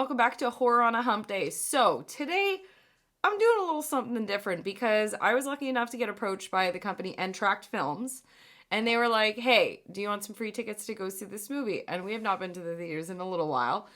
welcome back to Horror on a Hump Day. So, today I'm doing a little something different because I was lucky enough to get approached by the company Entract Films, and they were like, hey, do you want some free tickets to go see this movie? And we have not been to the theaters in a little while.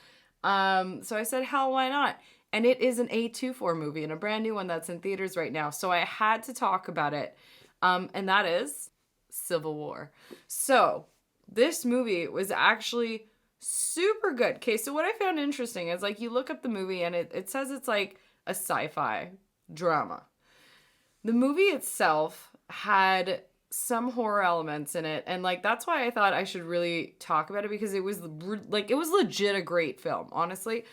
So I said, hell, why not? And it is an A24 movie and a brand new one that's in theaters right now. So I had to talk about it. And that is Civil War. So this movie was actually super good. Okay, so what I found interesting is like you look up the movie and it says it's like a sci-fi drama. The movie itself had some horror elements in it, and like that's why I thought I should really talk about it, because it was like it was legit a great film, honestly.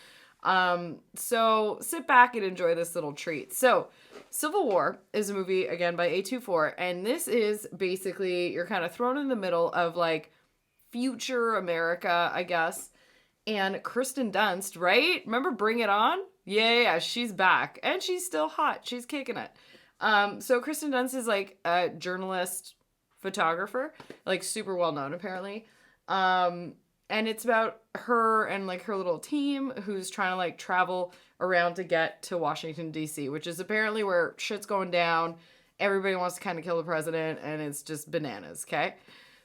So sit back and enjoy this little treat. So Civil War is a movie again by A24, and this is basically you're kind of thrown in the middle of like future America, I guess. And Kristen Dunst, right? Remember Bring It On? Yeah, she's back. And she's still hot. She's kicking it. So Kristen Dunst is like a journalist photographer, like super well known apparently. And it's about her and like her little team who's trying to like travel around to get to Washington, D.C., which is apparently where shit's going down. Everybody wants to kind of kill the president and it's just bananas, okay?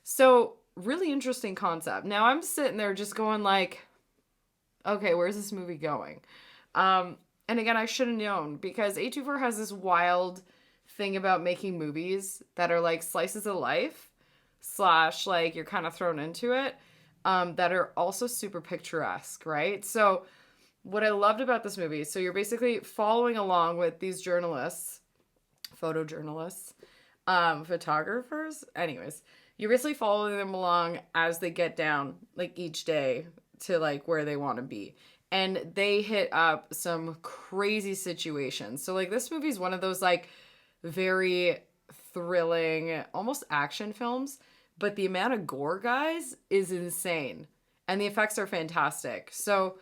So really interesting concept. Now I'm sitting there just going like, okay, where's this movie going? And again, I should have known, because A24 has this wild thing about making movies that are like slices of life / like you're kind of thrown into it, that are also super picturesque, right? So what I loved about this movie, so you're basically following along with these journalists, photojournalists, photographers, anyways, you're basically following them along as they get down like each day to like where they want to be. And they hit up some crazy situations. So like this movie is one of those like very thrilling, almost action films, but the amount of gore, guys, is insane. And the effects are fantastic. So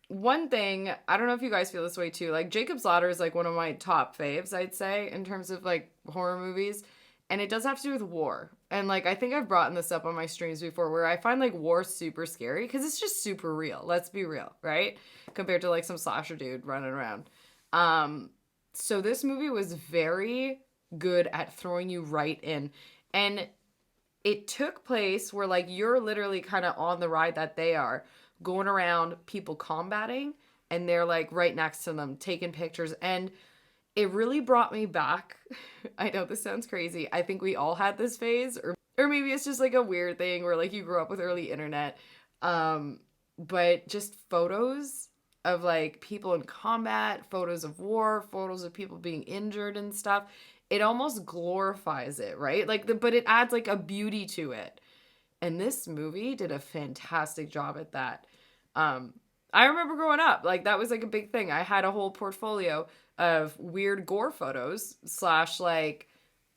one thing, I don't know if you guys feel this way too, like Jacob's Ladder is like one of my top faves, I'd say, in terms of like horror movies. And it does have to do with war. And like, I think I've brought this up on my streams before, where I find like war super scary because it's just super real. Let's be real, right? Compared to like some slasher dude running around. So this movie was very good at throwing you right in. And it took place where like you're literally kind of on the ride that they are, going around people combating, and they're like right next to them taking pictures. And it really brought me back. I know this sounds crazy. I think we all had this phase, or maybe it's just like a weird thing where like you grew up with early internet. But just photos of like people in combat, photos of war, photos of people being injured and stuff. It almost glorifies it, right? Like but it adds like a beauty to it. And this movie did a fantastic job at that. I remember growing up, like that was like a big thing. I had a whole portfolio of weird gore photos / like,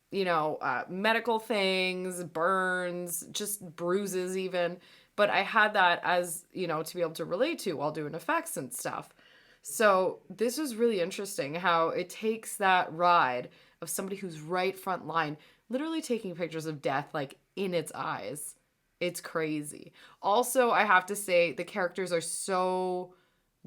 you know, medical things, burns, just bruises even. But I had that as, you know, to be able to relate to while doing effects and stuff. So this was really interesting how it takes that ride of somebody who's right front line, literally taking pictures of death like in its eyes. It's crazy. Also, I have to say the characters are so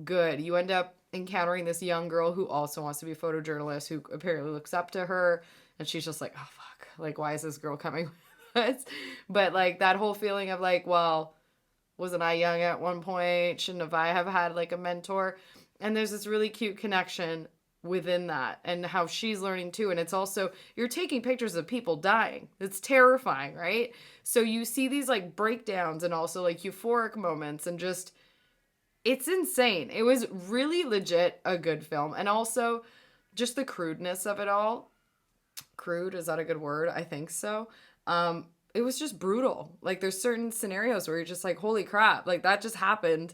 good. You end up encountering this young girl who also wants to be a photojournalist, who apparently looks up to her, and she's just like, oh fuck, like why is this girl coming with us? But like that whole feeling of like, well, wasn't I young at one point? Shouldn't have I have had like a mentor? And there's this really cute connection within that, and how she's learning too. And it's also, you're taking pictures of people dying. It's terrifying, right? So you see these like breakdowns and also like euphoric moments, and just it's insane. It was really legit a good film. And also just the crudeness of it all. Crude, is that a good word? I think so. It was just brutal. Like there's certain scenarios where you're just like, holy crap, like that just happened.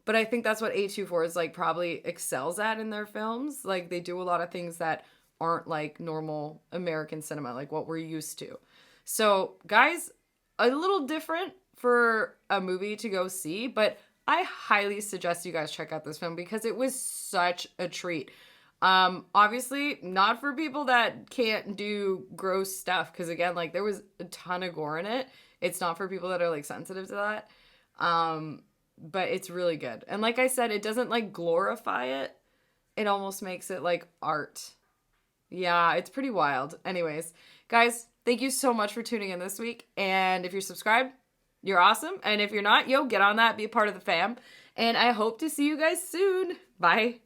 But I think that's what A24 is like probably excels at in their films. Like they do a lot of things that aren't like normal American cinema, like what we're used to. So guys, a little different for a movie to go see, but I highly suggest you guys check out this film because it was such a treat. Obviously not for people that can't do gross stuff, because again, like there was a ton of gore in it. It's not for people that are like sensitive to that. but it's really good. And like I said, it doesn't like glorify it. It almost makes it like art. Yeah, it's pretty wild. Anyways, guys, thank you so much for tuning in this week. And if you're subscribed, you're awesome. And if you're not, yo, get on that, be a part of the fam. And I hope to see you guys soon. Bye.